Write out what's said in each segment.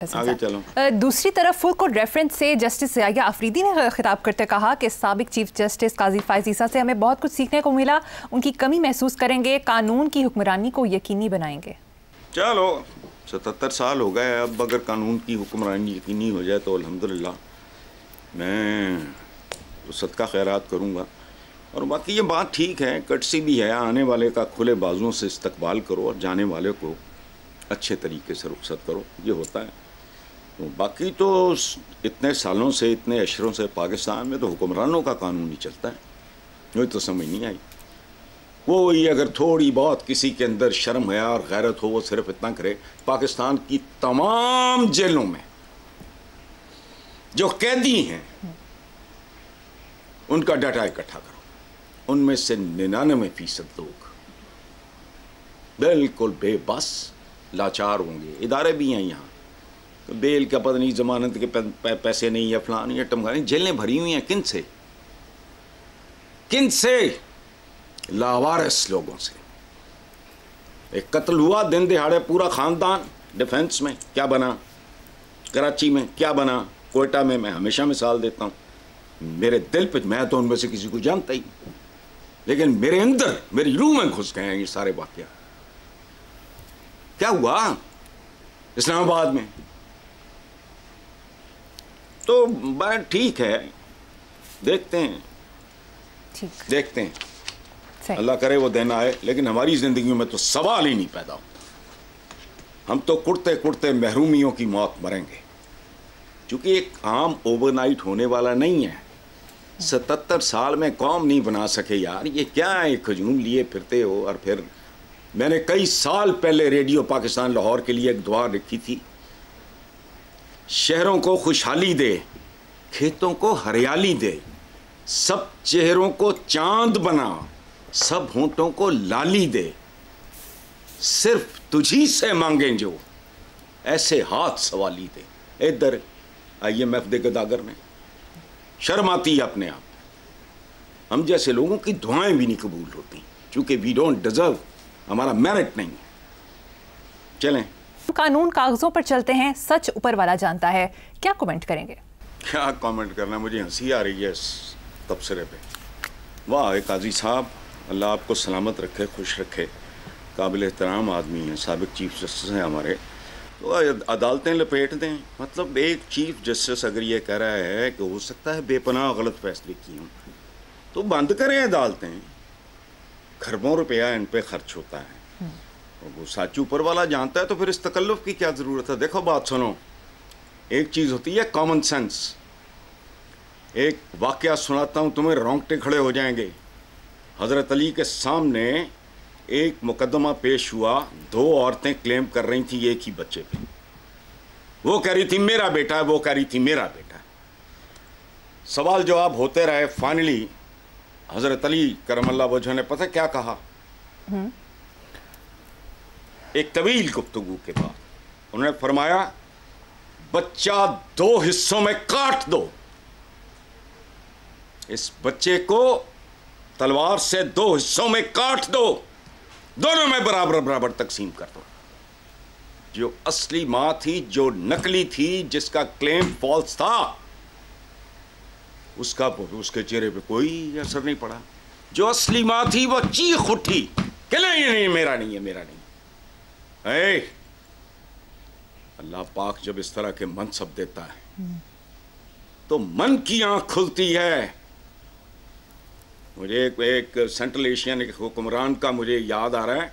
आगे चलो। दूसरी तरफ फुल कोर्ट रेफरेंस से जस्टिस याहिया अफरीदी ने खिताब करते कहा कि साबिक चीफ जस्टिस काजी फायज ईसा से हमें बहुत कुछ सीखने को मिला, उनकी कमी महसूस करेंगे, कानून की हुक्मरानी को यकीनी बनाएंगे। चलो 77 साल हो गए, अब अगर कानून की हुक्मरानी यकीनी हो जाए तो अल्हम्दुलिल्लाह मैं तो सदका खैरात करूँगा। और बाकी ये बात ठीक है, कटसी भी है, आने वाले का खुले बाजुओं से इस्तकबाल करो और जाने वाले को अच्छे तरीके से रुखसत करो, ये होता है। तो बाकी तो इतने सालों से, इतने अशरों से पाकिस्तान में तो हुक्मरानों का कानून ही चलता है, मुझे तो समझ नहीं आई। वो ये अगर थोड़ी बहुत किसी के अंदर शर्म है और गैरत हो, वो सिर्फ इतना करे, पाकिस्तान की तमाम जेलों में जो कैदी हैं उनका डाटा इकट्ठा करो, उनमें से 99% लोग बिल्कुल बेबस लाचार होंगे। इदारे भी हैं यहाँ, तो बेल का पता नहीं, जमानत के पैसे नहीं है, फलान या टमकानी, जेलें भरी हुई हैं। किन से? लावारिस लोगों से। एक कत्ल हुआ दिन दिहाड़े, पूरा खानदान डिफेंस में क्या बना, कराची में क्या बना, कोयटा में। मैं हमेशा मिसाल देता हूँ, मेरे दिल पे, मैं तो उनमें से किसी को जानता ही, लेकिन मेरे अंदर, मेरी रूह में घुस गए हैं ये सारे वाकया। क्या हुआ इस्लामाबाद में? तो बात ठीक है, देखते हैं, देखते हैं, अल्लाह करे वो दिन आए। लेकिन हमारी जिंदगियों में तो सवाल ही नहीं पैदा होता। हम तो कुड़ते कुड़ते महरूमियों की मौत मरेंगे, क्योंकि एक आम ओवरनाइट होने वाला नहीं है। 77 साल में कौम नहीं बना सके यार, ये क्या है, खजूम लिए फिरते हो। और फिर मैंने कई साल पहले रेडियो पाकिस्तान लाहौर के लिए एक दुआ लिखी थी, शहरों को खुशहाली दे, खेतों को हरियाली दे, सब चेहरों को चांद बना, सब होंठों को लाली दे, सिर्फ तुझी से मांगे जो, ऐसे हाथ सवाली दे। इधर IMF दे गदागर में शर्म आती है अपने आप। हम जैसे लोगों की दुआएं भी नहीं कबूल होती, क्योंकि वी डोंट डिजर्व, हमारा मेरिट नहीं है। चलें, कानून कागजों पर चलते हैं, सच ऊपर वाला जानता है, क्या कमेंट करेंगे? क्या कमेंट करना, मुझे हंसी आ रही है इस तबसरे पे। वाह काजी साहब, अल्लाह आपको सलामत रखे, खुश रखे, काबिल एहतराम आदमी हैं, साबिक चीफ जस्टिस हैं हमारे। तो अदालतें लपेट दें, मतलब एक चीफ जस्टिस अगर ये कह रहा है कि हो सकता है बेपनाह गलत फैसले किए हों, तो बंद करें अदालतें। खरबों रुपया इन पे खर्च होता है, वो सच ऊपर वाला जानता है, तो फिर इस तकल्लुफ की क्या ज़रूरत है। देखो बात सुनो, एक चीज़ होती है कॉमन सेंस। एक वाक़या सुनाता हूँ तुम्हें, रोंगटे खड़े हो जाएंगे। हज़रत अली के सामने एक मुकदमा पेश हुआ, 2 औरतें क्लेम कर रही थी एक ही बच्चे पे। वो कह रही थी मेरा बेटा है, वो कह रही थी मेरा बेटा है। सवाल जवाब होते रहे, फाइनली हज़रत अली करमल्लाह वजह ने पता क्या कहा? एक तवील गुफ्तगू के बाद उन्होंने फरमाया, बच्चा 2 हिस्सों में काट दो, इस बच्चे को तलवार से 2 हिस्सों में काट दो, दोनों में बराबर बराबर तकसीम कर दो। जो असली मां थी, जो नकली थी, जिसका क्लेम फॉल्स था, उसका उसके चेहरे पे कोई असर नहीं पड़ा। जो असली मां थी वो चीख उठी कि नहीं मेरा नहीं है, मेरा नहीं। अल्लाह पाक जब इस तरह के मनसब देता है तो मन की आंख खुलती है। मुझे एक सेंट्रल एशियन एक हुक्मरान का मुझे याद आ रहा है,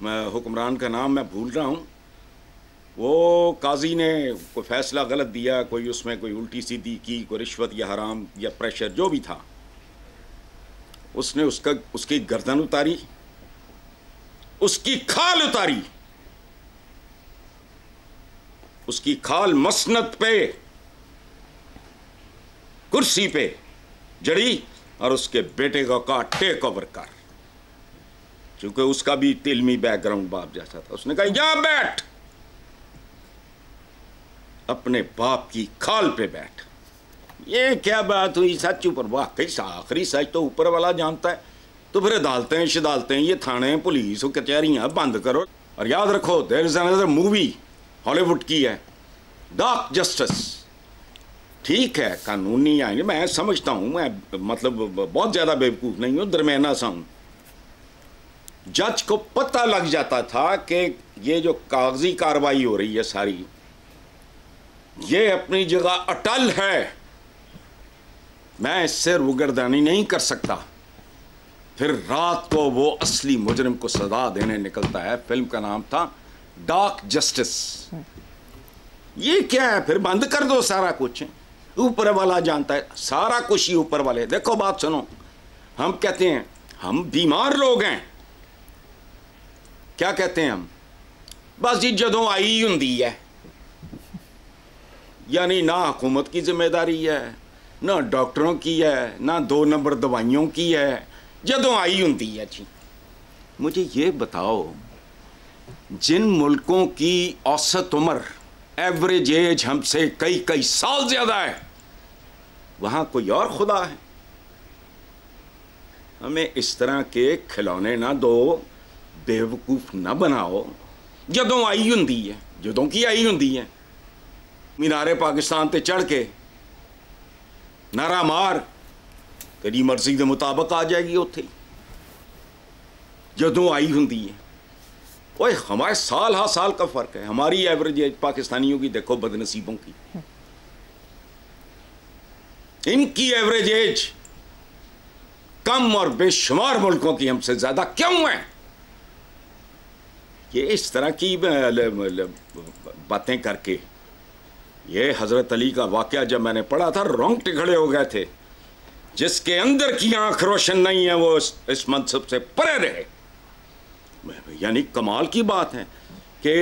मैं हुक्मरान का नाम मैं भूल रहा हूँ। वो काजी ने कोई फैसला गलत दिया, कोई उसमें कोई उल्टी सीधी की, कोई रिश्वत या हराम या प्रेशर जो भी था, उसने उसकी गर्दन उतारी, उसकी खाल उतारी, उसकी खाल मसनद पे, कुर्सी पे जड़ी, और उसके बेटे को कहा टेक ओवर कर, क्योंकि उसका भी इल्मी बैकग्राउंड बाप जैसा था। उसने कहा यहां बैठ, अपने बाप की खाल पे बैठ। ये क्या बात हुई? सच ऊपर, वाकई आखिरी सच तो ऊपर वाला जानता है। तो फिर अदालतें शदालतें, ये थाने पुलिस कचहरियां बंद करो। और याद रखो, there is another movie Hollywood की है, डार्क जस्टिस, ठीक है, कानूनी आएंगे, मैं समझता हूं, मैं मतलब बहुत ज्यादा बेवकूफ नहीं हूं, दरमियाना सा हूं। जज को पता लग जाता था कि ये जो कागजी कार्रवाई हो रही है सारी, ये अपनी जगह अटल है, मैं इससे रूगर्दानी नहीं कर सकता। फिर रात को वो असली मुजरिम को सजा देने निकलता है। फिल्म का नाम था डार्क जस्टिस। ये क्या है? फिर बंद कर दो सारा कुछ, ऊपर वाला जानता है सारा कुछ ही ऊपर वाले। देखो बात सुनो, हम कहते हैं हम बीमार लोग हैं, क्या कहते हैं हम? बस जी जदों आई हुंदी है, यानी ना हुकूमत की जिम्मेदारी है, ना डॉक्टरों की है, ना 2 नंबर दवाइयों की है, जदों आई हुंदी है जी। मुझे ये बताओ, जिन मुल्कों की औसत उम्र, एवरेज एज हमसे कई कई साल ज्यादा है, वहां कोई और खुदा है? हमें इस तरह के खिलौने ना दो, बेवकूफ ना बनाओ। जदों आई हुंदी है, जदों की आई हुंदी है, मीनारे पाकिस्तान ते चढ़ के नारा मार, तेरी मर्जी के मुताबिक आ जाएगी उत्थे। जदों आई हुंदी है, ओए हमारे साल हा साल का फर्क है। हमारी एवरेज एज पाकिस्तानियों की देखो, बदनसीबों की, इनकी एवरेज एज कम और बेशुमार मुल्कों की हमसे ज्यादा क्यों है? ये इस तरह की बातें करके, ये हजरत अली का वाकया जब मैंने पढ़ा था, रोंगटे खड़े हो गए थे। जिसके अंदर की आंख रोशन नहीं है वो इस मनसब से परे रहे। यानी कमाल की बात है कि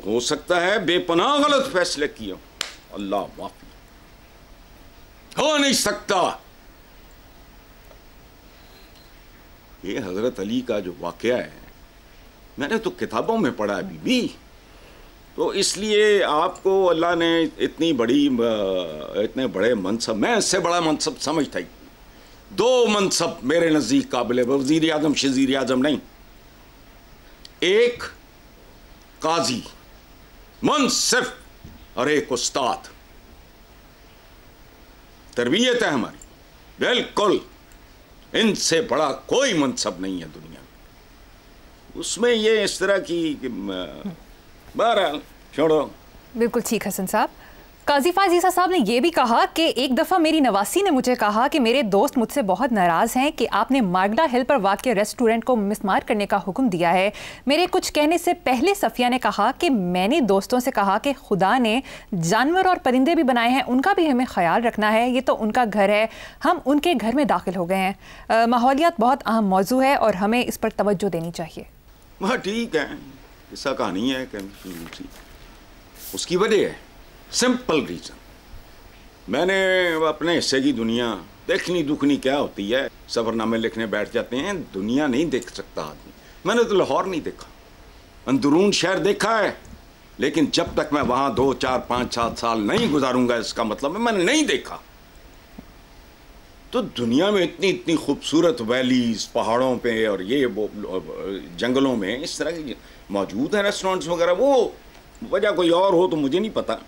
हो सकता है बेपनाह गलत फैसले किए हो, अल्लाह माफी, हो नहीं सकता। ये हजरत अली का जो वाकया है, मैंने तो किताबों में पढ़ा है बीबी, तो इसलिए आपको अल्लाह ने इतनी बड़ी, इतने बड़े मनसब, मैं इससे बड़ा मनसब समझता ही। 2 मनसब मेरे नज़दीक काबिल, वज़ीर आज़म शज़ीर आज़म नहीं। एक काजी मुंसिफ और एक उस्ताद। तरबियत है हमारी, बिल्कुल इनसे बड़ा कोई मनसब नहीं है दुनिया में। उसमें ये इस तरह की बहरहाल छोड़ो। बिल्कुल ठीक हसन साहब। काजी फाजीसा साहब ने यह भी कहा कि एक दफ़ा मेरी नवासी ने मुझे कहा कि मेरे दोस्त मुझसे बहुत नाराज़ हैं कि आपने मागला हिल पर वाक़ रेस्टोरेंट को मिसमार करने का हुक्म दिया है। मेरे कुछ कहने से पहले सफ़िया ने कहा कि मैंने दोस्तों से कहा कि खुदा ने जानवर और परिंदे भी बनाए हैं, उनका भी हमें ख्याल रखना है, ये तो उनका घर है, हम उनके घर में दाखिल हो गए हैं। माहौलियात बहुत अहम मौजू है और हमें इस पर तवज्जो देनी चाहिए। वह ठीक है, ऐसा कहानी है कि उसकी वजह है, सिंपल रीजन। मैंने अपने हिस्से की दुनिया देखनी दुखनी क्या होती है, सफरनामे लिखने बैठ जाते हैं, दुनिया नहीं देख सकता आदमी। मैंने तो लाहौर नहीं देखा, अंदरून शहर देखा है, लेकिन जब तक मैं वहां 2, 4, 5, 7 साल नहीं गुजारूंगा, इसका मतलब है मैंने नहीं देखा। तो दुनिया में इतनी इतनी खूबसूरत वैलीज, पहाड़ों पे और ये वो जंगलों में इस तरह की मौजूद हैं रेस्टोरेंट्स वगैरह। वो वजह कोई और हो तो मुझे नहीं पता,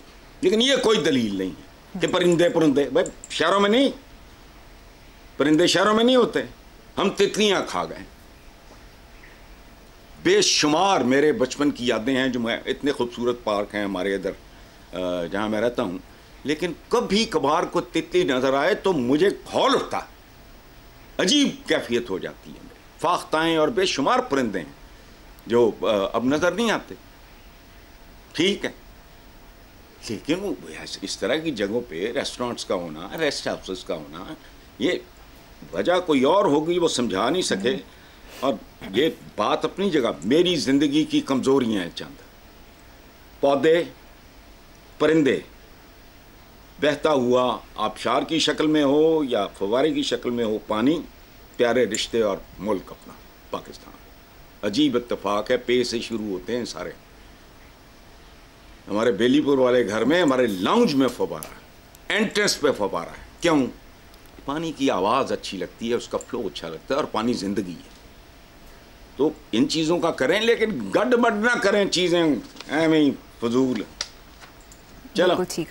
लेकिन ये कोई दलील नहीं है कि परिंदे परिंदे, भाई शहरों में नहीं, परिंदे शहरों में नहीं होते। हम तितलियां खा गए। बेशुमार मेरे बचपन की यादें हैं, जो मैं, इतने खूबसूरत पार्क हैं हमारे इधर जहाँ मैं रहता हूँ, लेकिन कभी कभार को तितली नजर आए तो मुझे खौल उठता, अजीब कैफियत हो जाती है। फाख्ताएं और बेशुमार परिंदे हैं जो अब नजर नहीं आते, ठीक है, लेकिन वो इस तरह की जगहों पे रेस्टोरेंट्स का होना, रेस्ट हाउसेस का होना, ये वजह कोई और होगी, वो समझा नहीं सके। और ये बात अपनी जगह, मेरी जिंदगी की कमजोरियां हैं चंद। पौधे, परिंदे, बहता हुआ आबशार की शक्ल में हो या फवारे की शक्ल में हो पानी, प्यारे रिश्ते और मुल्क अपना पाकिस्तान। अजीब इत्तेफाक है, पे से शुरू होते हैं सारे। हमारे बेलीपुर वाले घर में हमारे लाउंज में फवारा है, एंट्रेंस पे फवारा है। क्यों? पानी की आवाज़ अच्छी लगती है, उसका फ्लो अच्छा लगता है, और पानी जिंदगी है। तो इन चीज़ों का करें, लेकिन गड़बड़ ना करें चीज़ें, एवं फजूल। चलो बिल्कुल ठीक।